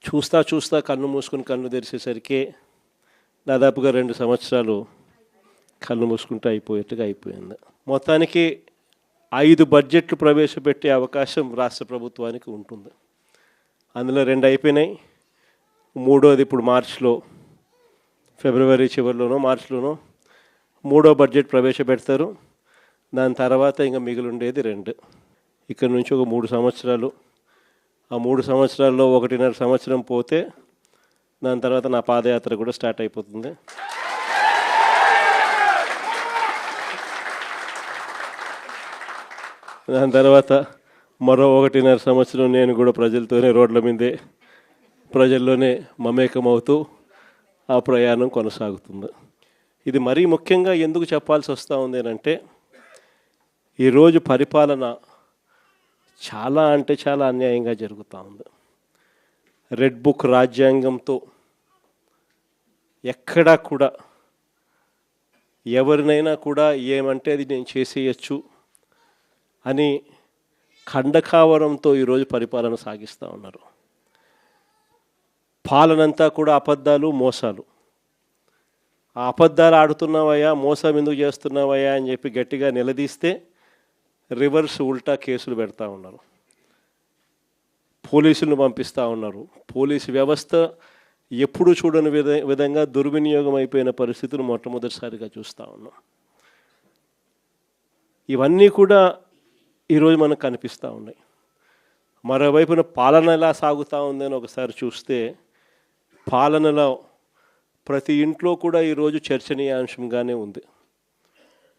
చూస్తా చూస్తా కన్ను మూసుకుని కన్ను తెరిచేసరికి దాదాపుగా 2 సంవత్సరాలు కన్ను మూసుకుంటూ అయిపోయేట్టుగా అయిపోయింది. మొత్తానికి 5 బడ్జెట్లు ప్రవేశపెట్టే అవకాశం రాష్ట్ర ప్రభుత్వానికి ఉంటుంది. అందులో 2 అయిపోయినాయి. మూడోది ఇప్పుడు మార్చిలో, ఫిబ్రవరి చివరిలోనో మార్చిలోనో మూడో బడ్జెట్ ప్రవేశపెడతారు. దాని తర్వాత ఇంకా మిగిలి ఉండేది 2. ఇక్కడ నుంచి ఒక 3 సంవత్సరాలు. ఆ 3 సంవత్సరాల్లో 1.5 సంవత్సరం పోతే దాని తర్వాత నా పాదయాత్ర కూడా స్టార్ట్ అయిపోతుంది. దాని తర్వాత మరో 1.5 సంవత్సరం నేను కూడా ప్రజలతోనే రోడ్ల మీదే ప్రజల్లోనే మమేకమవుతూ ఆ ప్రయాణం కొనసాగుతుంది. ఇది మరీ ముఖ్యంగా ఎందుకు చెప్పాల్సి వస్తూ ఉంది అంటే, ఈరోజు పరిపాలన చాలా అంటే చాలా అన్యాయంగా జరుగుతూ ఉంది. రెడ్ బుక్ రాజ్యాంగంతో ఎక్కడా కూడా ఎవరినైనా కూడా ఏమంటే అది నేను చేసేయచ్చు అని ఖండకావరంతో ఈరోజు పరిపాలన సాగిస్తూ ఉన్నారు. పాలనంతా కూడా అబద్ధాలు, మోసాలు. ఆ అబద్ధాలు ఆడుతున్నావయ్యా, మోసం ఎందుకు చేస్తున్నావయ్యా అని చెప్పి గట్టిగా నిలదీస్తే రివర్స్ ఉల్టా కేసులు పెడతా ఉన్నారు. పోలీసులను పంపిస్తూ ఉన్నారు. పోలీసు వ్యవస్థ ఎప్పుడు చూడని విధంగా దుర్వినియోగం అయిపోయిన పరిస్థితులు మొట్టమొదటిసారిగా చూస్తూ ఉన్నాం. ఇవన్నీ కూడా ఈరోజు మనకు కనిపిస్తూ ఉన్నాయి. మరోవైపున పాలన ఎలా సాగుతూ ఉందని ఒకసారి చూస్తే, పాలనలో ప్రతి ఇంట్లో కూడా ఈరోజు చర్చనీయాంశంగానే ఉంది.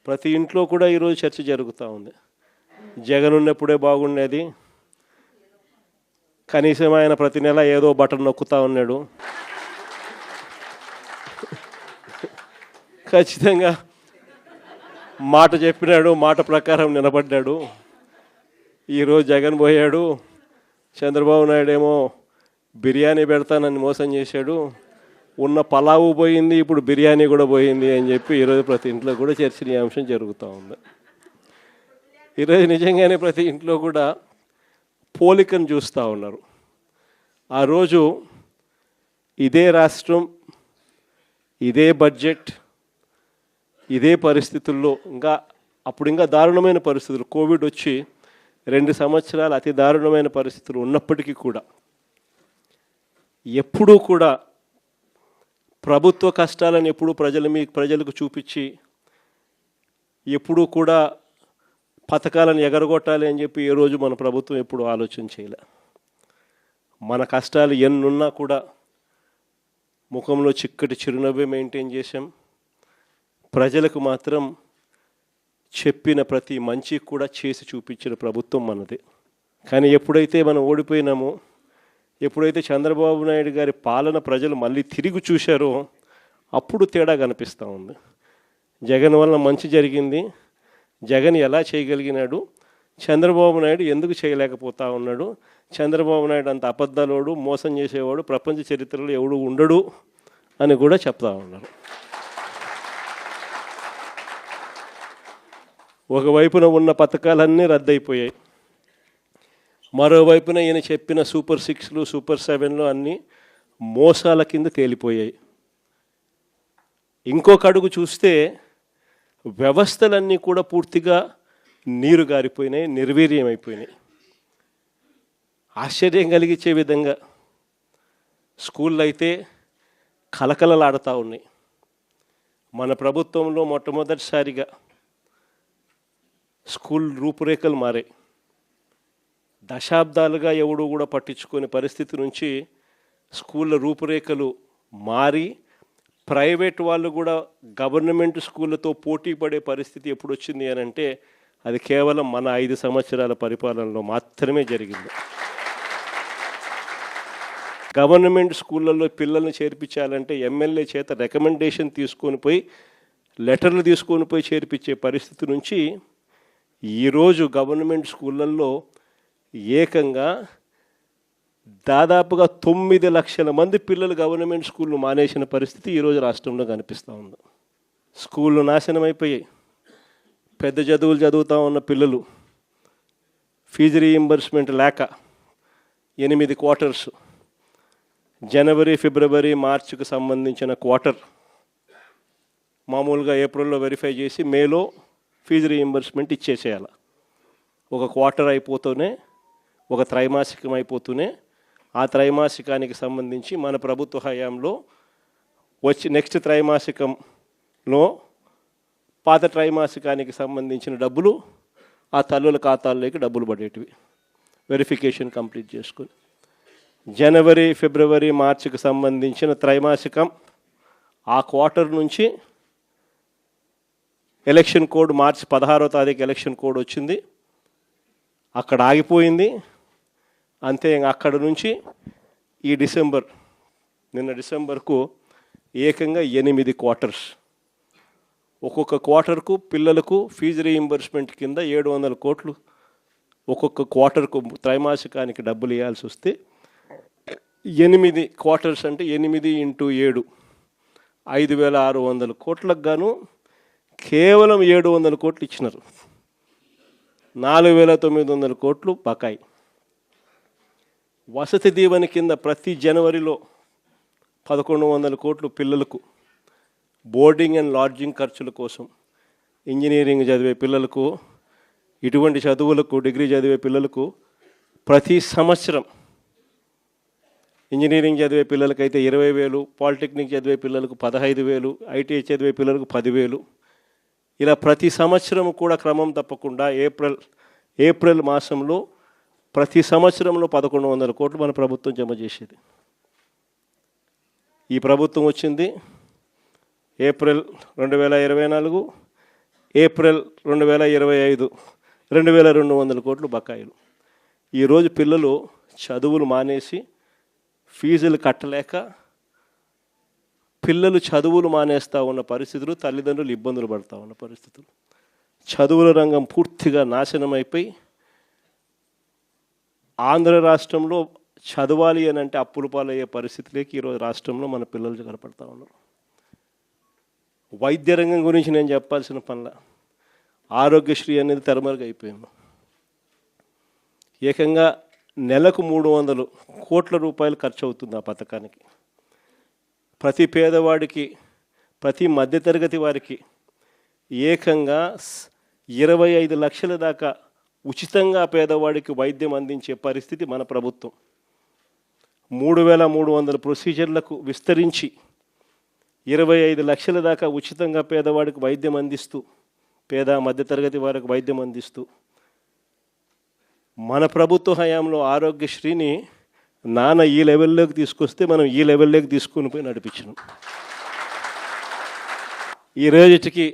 ప్రతి ఇంట్లో కూడా ఈరోజు చర్చ జరుగుతూ ఉంది. జగన్ ఉన్నప్పుడే బాగుండేది, కనీసం ఆయన ప్రతి నెల ఏదో బటన్ నొక్కుతూ ఉన్నాడు, ఖచ్చితంగా మాట చెప్పినాడు, మాట ప్రకారం నిలబడ్డాడు. ఈరోజు జగన్ పోయాడు, చంద్రబాబు నాయుడు ఏమో బిర్యానీ పెడతానని మోసం చేశాడు, ఉన్న పలావు పోయింది, ఇప్పుడు బిర్యానీ కూడా పోయింది అని చెప్పి ఈరోజు ప్రతి ఇంట్లో కూడా చర్చనీయాంశం జరుగుతూ ఉంది. ఈరోజు నిజంగానే ప్రతి ఇంట్లో కూడా పోలికను చూస్తూ ఉన్నారు. ఆ రోజు ఇదే రాష్ట్రం, ఇదే బడ్జెట్, ఇదే పరిస్థితుల్లో అప్పుడు ఇంకా దారుణమైన పరిస్థితులు, కోవిడ్ వచ్చి 2 సంవత్సరాలు అతి దారుణమైన పరిస్థితులు ఉన్నప్పటికీ కూడా ఎప్పుడూ కూడా ప్రభుత్వ కష్టాలను ఎప్పుడూ ప్రజలకు చూపించి ఎప్పుడూ కూడా పథకాలను ఎగరగొట్టాలి అని చెప్పి ఏ రోజు మన ప్రభుత్వం ఎప్పుడు ఆలోచన చేయలే. మన కష్టాలు ఎన్నున్నా కూడా ముఖంలో చిక్కటి చిరునవ్వే మెయింటైన్ చేశాం. ప్రజలకు మాత్రం చెప్పిన ప్రతి మంచి కూడా చేసి చూపించిన ప్రభుత్వం మనదే. కానీ ఎప్పుడైతే మనం ఓడిపోయినామో, ఎప్పుడైతే చంద్రబాబు నాయుడు గారి పాలన ప్రజలు మళ్ళీ తిరిగి చూశారో అప్పుడు తేడా కనిపిస్తూ ఉంది. జగన్ వల్ల మంచి జరిగింది, జగన్ ఎలా చేయగలిగినాడు, చంద్రబాబు నాయుడు ఎందుకు చేయలేకపోతా ఉన్నాడు, చంద్రబాబు నాయుడు అంత అబద్ధాలోడు, మోసం చేసేవాడు ప్రపంచ చరిత్రలో ఎవడు ఉండడు అని కూడా చెప్తా ఉన్నారు. ఒకవైపున ఉన్న పథకాలన్నీ రద్దయిపోయాయి, మరోవైపున ఈయన చెప్పిన సూపర్ 6లు, సూపర్ 7లు అన్నీ మోసాల కింద తేలిపోయాయి. ఇంకొక అడుగు చూస్తే వ్యవస్థలన్నీ కూడా పూర్తిగా నీరు గారిపోయినాయి, నిర్వీర్యమైపోయినాయి. ఆశ్చర్యం కలిగించే విధంగా స్కూళ్ళు అయితే కలకలలాడుతూ ఉన్నాయి. మన ప్రభుత్వంలో మొట్టమొదటిసారిగా స్కూల్ రూపురేఖలు మారాయి. దశాబ్దాలుగా ఎవడు కూడా పట్టించుకునే పరిస్థితి నుంచి స్కూళ్ళ రూపురేఖలు మారి ప్రైవేట్ వాళ్ళు కూడా గవర్నమెంట్ స్కూళ్ళతో పోటీ పడే పరిస్థితి ఎప్పుడు వచ్చింది అని అంటే అది కేవలం మన 5 సంవత్సరాల పరిపాలనలో మాత్రమే జరిగింది. గవర్నమెంట్ స్కూళ్ళల్లో పిల్లల్ని చేర్పించాలంటే ఎమ్మెల్యే చేత రికమెండేషన్ తీసుకొని పోయి, లెటర్లు తీసుకొని పోయి చేర్పించే పరిస్థితి నుంచి ఈరోజు గవర్నమెంట్ స్కూళ్ళల్లో ఏకంగా దాదాపుగా 9 లక్షల మంది పిల్లలు గవర్నమెంట్ స్కూళ్ళు మానేసిన పరిస్థితి ఈరోజు రాష్ట్రంలో కనిపిస్తూ ఉంది. స్కూళ్ళు నాశనం అయిపోయాయి. పెద్ద చదువులు చదువుతూ ఉన్న పిల్లలు ఫీజు రీయింబర్స్మెంట్ లేక 8 క్వార్టర్స్, జనవరి, ఫిబ్రవరి, మార్చికి సంబంధించిన క్వార్టర్ మామూలుగా ఏప్రిల్లో వెరిఫై చేసి మేలో ఫీజు రీయింబర్స్మెంట్ ఇచ్చేసేయాలి. ఒక క్వార్టర్ అయిపోతూనే, ఒక త్రైమాసికం అయిపోతూనే ఆ త్రైమాసికానికి సంబంధించి మన ప్రభుత్వ హయాంలో నెక్స్ట్ త్రైమాసికంలో పాత త్రైమాసికానికి సంబంధించిన డబ్బులు ఆ తల్లుల ఖాతాల్లోకి డబ్బులు పడేటివి వెరిఫికేషన్ కంప్లీట్ చేసుకుని. జనవరి, ఫిబ్రవరి, మార్చికి సంబంధించిన త్రైమాసికం ఆ క్వార్టర్ నుంచి ఎలక్షన్ కోడ్ మార్చి 16వ తారీఖు ఎలక్షన్ కోడ్ వచ్చింది, అక్కడ ఆగిపోయింది. అంతే, అక్కడ నుంచి ఈ నిన్న డిసెంబర్కు ఏకంగా 8 క్వార్టర్స్. ఒక్కొక్క క్వార్టర్కు పిల్లలకు ఫీజు రీయింబర్స్మెంట్ కింద 700 కోట్లు ఒక్కొక్క క్వార్టర్కు త్రైమాసికానికి డబ్బులు ఇవ్వాల్సి వస్తే 8 క్వార్టర్స్ అంటే 8 × 7 5,600 కోట్లకు గాను కేవలం 700 కోట్లు ఇచ్చినారు. 4,900 కోట్లు బకాయి. వసతి దీవెన కింద ప్రతి జనవరిలో 1,100 కోట్లు పిల్లలకు బోర్డింగ్ అండ్ లాడ్జింగ్ ఖర్చుల కోసం, ఇంజనీరింగ్ చదివే పిల్లలకు, ఇటువంటి చదువులకు, డిగ్రీ చదివే పిల్లలకు ప్రతి సంవత్సరం, ఇంజనీరింగ్ చదివే పిల్లలకైతే 20,000, పాలిటెక్నిక్ చదివే పిల్లలకు 15,000, ఐటీఐ చదివే పిల్లలకు 10,000, ఇలా ప్రతి సంవత్సరం కూడా క్రమం తప్పకుండా ఏప్రిల్ మాసంలో ప్రతి సంవత్సరంలో 1,100 కోట్లు మన ప్రభుత్వం జమ చేసేది. ఈ ప్రభుత్వం వచ్చింది ఏప్రిల్ 2024, ఏప్రిల్ 2025 2,200 కోట్లు బకాయిలు. ఈరోజు పిల్లలు చదువులు మానేసి ఫీజులు కట్టలేక పిల్లలు చదువులు మానేస్తూ ఉన్న పరిస్థితులు, తల్లిదండ్రులు ఇబ్బందులు పడుతూ ఉన్న పరిస్థితులు, చదువుల రంగం పూర్తిగా నాశనం అయిపోయి ఆంధ్ర రాష్ట్రంలో చదవాలి అని అంటే అప్పుల పాలయ్యే పరిస్థితిలోకి ఈరోజు రాష్ట్రంలో మన పిల్లలు కనపడతా ఉన్నారు. వైద్య రంగం గురించి నేను చెప్పాల్సిన పనిలా, ఆరోగ్యశ్రీ అనేది తెరమరుగైపోయింది. ఏకంగా నెలకు 300 కోట్ల రూపాయలు ఖర్చు అవుతుంది ఆ పథకానికి. ప్రతి పేదవాడికి, ప్రతి మధ్యతరగతి వారికి ఏకంగా 25 లక్షల దాకా ఉచితంగా పేదవాడికి వైద్యం అందించే పరిస్థితి మన ప్రభుత్వం. 3,300 ప్రొసీజర్లకు విస్తరించి 25 లక్షల దాకా ఉచితంగా పేదవాడికి వైద్యం అందిస్తూ, పేద మధ్యతరగతి వారికి వైద్యం అందిస్తూ మన ప్రభుత్వ హయాంలో ఆరోగ్యశ్రీని నాన్న ఈ లెవెల్లోకి తీసుకొస్తే మనం ఈ లెవెల్లోకి తీసుకుని పోయి నడిపించినాం. ఈ రోజుకి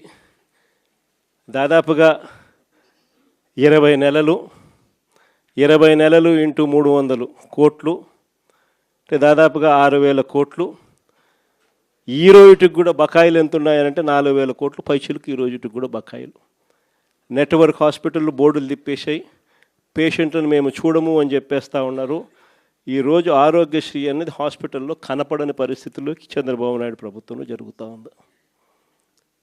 దాదాపుగా 20 నెలలు × 300 కోట్లు అంటే దాదాపుగా 6,000 కోట్లు. ఈ రోజుకి కూడా బకాయిలు ఎంత ఉన్నాయంటే 4,000 కోట్లు పైచీలకు ఈ రోజుకి కూడా బకాయిలు. నెట్వర్క్ హాస్పిటల్ బోర్డులు తిప్పేసాయి, పేషెంట్లను మేము చూడము అని చెప్పేస్తూ ఉన్నారు. ఈరోజు ఆరోగ్యశ్రీ అనేది హాస్పిటల్లో కనపడని పరిస్థితుల్లోకి చంద్రబాబు నాయుడు ప్రభుత్వంలో జరుగుతూ ఉంది.